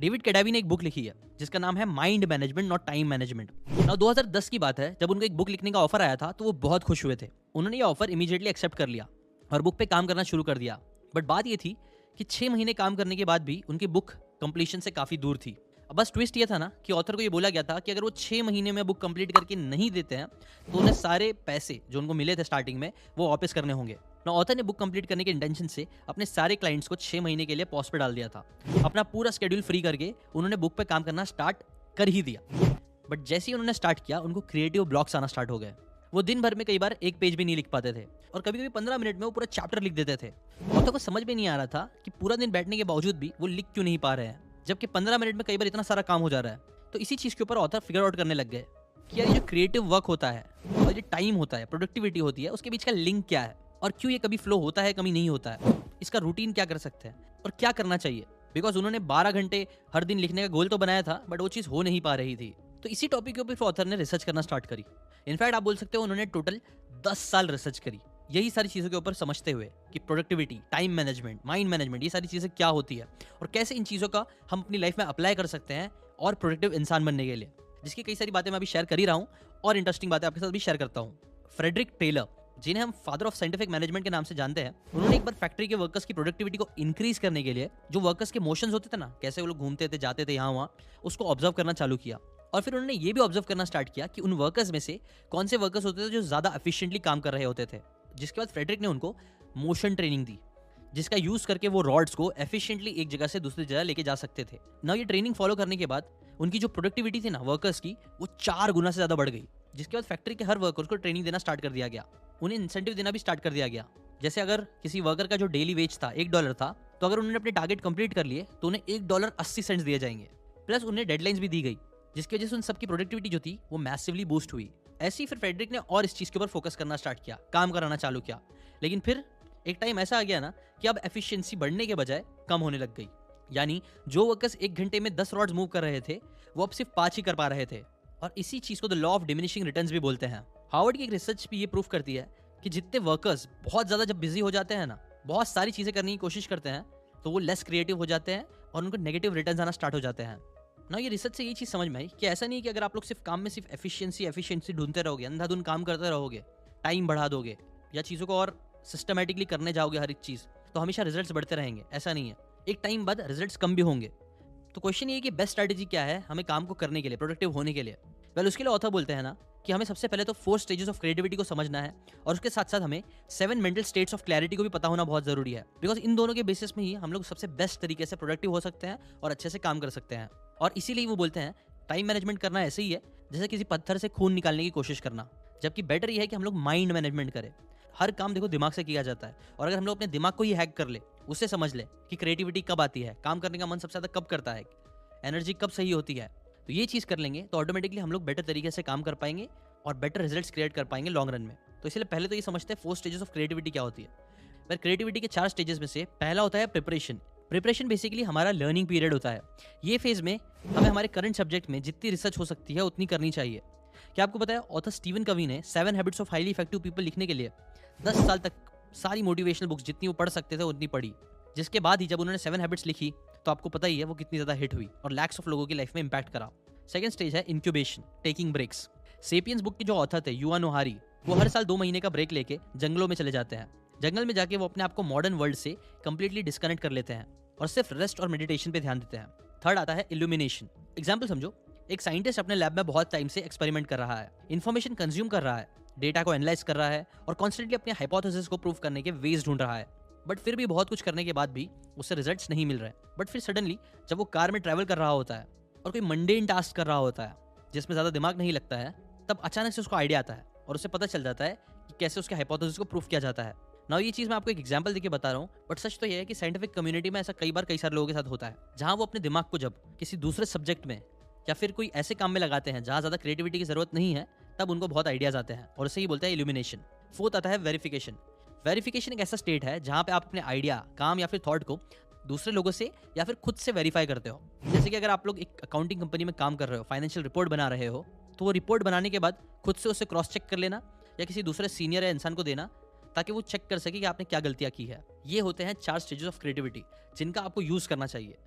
David कैडावी ने एक book लिखी है जिसका नाम है mind management not time management. ना 2010 की बात है, जब उनको एक बुक लिखने का ऑफर आया था तो वो बहुत खुश हुए थे। उन्होंने ये ऑफर इमीडिएटली एक्सेप्ट कर लिया और बुक पे काम करना शुरू कर दिया। बट बात ये थी कि 6 महीने काम करने के बाद भी उनकी बुक कंप्लीशन से काफी दूर थी। अब बस ट्विस्ट ये था ना कि ऑथर को ये बोला गया था कि अगर वो 6 महीने में बुक कंप्लीट करके नहीं देते हैं तो उन्हें सारे पैसे जो उनको मिले थे स्टार्टिंग में वो वापस करने होंगे। ना ऑथर ने बुक कंप्लीट करने के इंटेंशन से अपने सारे क्लाइंट्स को 6 महीने के लिए पॉज पे डाल दिया था। अपना पूरा शेड्यूल फ्री करके उन्होंने बुक पे काम करना स्टार्ट कर ही दिया। बट जैसे ही उन्होंने स्टार्ट किया उनको क्रिएटिव ब्लॉक्स आना स्टार्ट हो गए। वो दिन भर में कई बार एक पेज भी नहीं लिख पाते थे और कभी कभी 15 मिनट में वो पूरा चैप्टर लिख देते थे। ऑथर को समझ में नहीं आ रहा था कि पूरा दिन बैठने के बावजूद भी वो लिख क्यों नहीं पा रहे हैं, जबकि 15 मिनट में कई बार इतना सारा काम हो जा रहा है। तो इसी चीज के ऊपर ऑथर फिगर आउट करने लग गए कि यार ये जो क्रिएटिव वर्क होता है और ये टाइम होता है, प्रोडक्टिविटी होती है, उसके बीच का लिंक क्या है और क्यों ये कभी फ्लो होता है कभी नहीं होता है, इसका रूटीन क्या कर सकते हैं और क्या करना चाहिए। बिकॉज उन्होंने 12 घंटे हर दिन लिखने का गोल तो बनाया था बट वो चीज़ हो नहीं पा रही थी। तो इसी टॉपिक के ऊपर ऑथर ने रिसर्च करना स्टार्ट करी। इनफैक्ट आप बोल सकते हो उन्होंने टोटल 10 साल रिसर्च करी यही सारी चीज़ों के ऊपर समझते हुए कि productivity, time management, mind management, ये सारी चीज़ें क्या होती है और कैसे इन चीज़ों का हम अपनी लाइफ में अप्लाई कर सकते हैं और प्रोडक्टिव इंसान बनने के लिए। जिसकी कई सारी बातें मैं अभी शेयर कर ही रहा हूँ और इंटरेस्टिंग बातें आपके साथ भी शेयर करता हूँ। फ्रेडरिक टेलर, जिन्हें हम फादर ऑफ साइंटिफिक मैनेजमेंट के नाम से जानते हैं, उन्होंने एक बार फैक्ट्री के वर्कर्स की प्रोडक्टिविटी को इंक्रीज करने के लिए जो वर्कर्स के मोशंस होते थे ना, कैसे वो लोग घूमते थे, जाते थे यहाँ वहाँ, उसको ऑब्जर्व करना चालू किया। और फिर उन्होंने ये भी ऑब्जर्व करना स्टार्ट किया कि उन वर्कर्स में से कौन से वर्कर्स होते थे जो ज्यादा एफिशिएंटली काम कर रहे होते थे। जिसके बाद फ्रेडरिक ने उनको मोशन ट्रेनिंग दी, जिसका यूज करके वो रॉड्स को एफिशिएंटली एक जगह से दूसरी जगह लेके जा सकते थे ना। ये ट्रेनिंग फॉलो करने के बाद उनकी जो प्रोडक्टिविटी थी ना वर्कर्स की, वो 4 गुना से ज्यादा बढ़ गई। जिसके बाद फैक्ट्री के हर वर्कर्स को ट्रेनिंग देना स्टार्ट कर दिया गया, उन्हें इंसेंटिव देना भी स्टार्ट कर दिया गया। जैसे अगर किसी वर्कर का जो डेली वेज था $1 था, तो अगर उन्होंने अपने टारगेट कंप्लीट कर लिए तो उन्हें $1.80 दिए जाएंगे। प्लस उन्हें डेडलाइंस भी दी गई, जिसकी वजह से उन सबकी प्रोडक्टिविटी जो थी वो मैसिवली बूस्ट हुई। ऐसे ही फिर फ्रेडरिक ने और इस चीज के ऊपर फोकस करना स्टार्ट किया, काम कराना चालू किया। लेकिन फिर एक टाइम ऐसा आ गया ना कि अब एफिशिएंसी बढ़ने के बजाय कम होने लग गई। यानी जो वर्कर्स 1 घंटे में 10 रॉड्स मूव कर रहे थे वो अब सिर्फ 5 ही कर पा रहे थे। और इसी चीज को the law of diminishing returns भी बोलते हैं। हार्वर्ड की एक रिसर्च भी ये प्रूफ करती है कि जितने वर्कर्स बहुत ज्यादा जब बिजी हो जाते हैं ना, बहुत सारी चीजें करने की कोशिश करते हैं, तो वो लेस क्रिएटिव हो जाते हैं और उनको नेगेटिव रिटर्न्स आना स्टार्ट हो जाते हैं ना। ये रिसर्च से ये चीज समझ में आई कि ऐसा नहीं है कि अगर आप लोग सिर्फ काम में सिर्फ एफिशिएंसी ढूंढते रहोगे, अंधाधुंध काम करते रहोगे, टाइम बढ़ा दोगे या चीजों को और सिस्टमैटिकली करने जाओगे हर एक चीज, तो हमेशा रिजल्ट्स बढ़ते रहेंगे। ऐसा नहीं है, एक टाइम बाद रिजल्ट्स कम भी होंगे। तो क्वेश्चन ये है कि बेस्ट स्ट्रेटेजी क्या है हमें काम को करने के लिए, प्रोडक्टिव होने के लिए। वेल उसके लिए ऑथर बोलते हैं ना कि हमें सबसे पहले तो 4 स्टेजेस ऑफ क्रिएटिविटी को समझना है और उसके साथ साथ हमें 7 मेंटल स्टेट्स ऑफ क्लैरिटी को भी पता होना बहुत जरूरी है। बिकॉज इन दोनों के बेसिस में ही हम लोग सबसे बेस्ट तरीके से प्रोडक्टिव हो सकते हैं और अच्छे से काम कर सकते हैं। और इसीलिए वो बोलते हैं टाइम मैनेजमेंट करना ऐसे ही है जैसे किसी पत्थर से खून निकालने की कोशिश करना, जबकि बेटर ये है कि हम लोग माइंड मैनेजमेंट करें। हर काम देखो दिमाग से किया जाता है और अगर हम लोग अपने दिमाग को ही हैक कर ले, उससे समझ ले कि क्रिएटिविटी कब आती है, काम करने का मन सबसे ज्यादा कब करता है, एनर्जी कब सही होती है, तो ये चीज कर लेंगे तो ऑटोमेटिकली हम लोग बेटर तरीके से काम कर पाएंगे और बेटर रिजल्ट्स क्रिएट कर पाएंगे लॉन्ग रन में। तो इसलिए पहले तो ये समझते हैं 4 स्टेजेस ऑफ क्रिएटिविटी क्या होती है। पर क्रिएटिविटी के 4 स्टेजेस में से पहला होता है प्रिपरेशन। प्रिपरेशन बेसिकली हमारा लर्निंग पीरियड होता है। ये फेज में हमें हमारे करंट सब्जेक्ट में जितनी रिसर्च हो सकती है उतनी करनी चाहिए। क्या आपको पता है ऑथर स्टीवन कवी ने 7 habits of highly effective people लिखने के लिए 10 साल तक सारी मोटिवेशनल बुक्स जितनी वो पढ़ सकते थे उतनी पढ़ी। जिसके बाद ही जब उन्होंने 7 हैबिट्स लिखी तो आपको पता ही है वो कितनी ज्यादा हिट हुई और लैक्स ऑफ लोगों की लाइफ में इंपैक्ट करा। सेकंड स्टेज है incubation, taking breaks. Sapiens book के जो ऑथर थे युवा नोहारी, वो हर साल 2 महीने का ब्रेक लेके जंगलों में चले जाते हैं। जंगल में जाके वो अपने आप को मॉडर्न वर्ल्ड से कंप्लीटली डिस्कनेक्ट कर लेते हैं और सिर्फ रेस्ट और मेडिटेशन पे ध्यान देते हैं। थर्ड आता है इल्यूमिनेशन। एग्जाम्पल समझो, एक साइंटिस्ट अपने लैब में बहुत टाइम से एक्सपेरिमेंट कर रहा है, इन्फॉर्मेशन कंज्यूम कर रहा है, डेटा को एनालाइज कर रहा है और कॉन्स्टेंटली अपने हाइपोथेसिस को प्रूव करने के वेज ढूंढ रहा है। बट फिर भी बहुत कुछ करने के बाद भी उससे रिजल्ट्स नहीं मिल रहे। बट फिर सडनली जब वो कार में ट्रैवल कर रहा होता है और कोई मंडेन टास्क कर रहा होता है जिसमें ज्यादा दिमाग नहीं लगता है, तब अचानक से उसको आइडिया आता है और उसे पता चल जाता है कि कैसे उसके हाइपोथेसिस को प्रूव किया जाता है। ना ये चीज मैं आपको एक एग्जांपल देके बता रहा हूँ, बट सच तो ये है कि साइंटिफिक कम्युनिटी में ऐसा कई सारे लोगों के साथ होता है, जहां वो अपने दिमाग को जब किसी दूसरे सब्जेक्ट में या फिर कोई ऐसे काम में लगाते हैं जहां ज्यादा क्रिएटिविटी की जरूरत नहीं है, तब उनको बहुत आइडियाज आते हैं और इसे ही बोलते हैं इल्यूमिनेशन। फोर्थ आता है वेरिफिकेशन। वेरिफिकेशन एक ऐसा स्टेट है जहां पे आप अपने आइडिया, काम या फिर थॉट को दूसरे लोगों से या फिर खुद से वेरीफाई करते हो। जैसे कि अगर आप लोग एक अकाउंटिंग कंपनी में काम कर रहे हो, फाइनेंशियल रिपोर्ट बना रहे हो, तो वो रिपोर्ट बनाने के बाद खुद से उसे क्रॉस चेक कर लेना या किसी दूसरे सीनियर या इंसान को देना ताकि वो चेक कर सके कि आपने क्या गलतियां की है। ये होते हैं 4 स्टेजेस ऑफ क्रिएटिविटी जिनका आपको यूज करना चाहिए।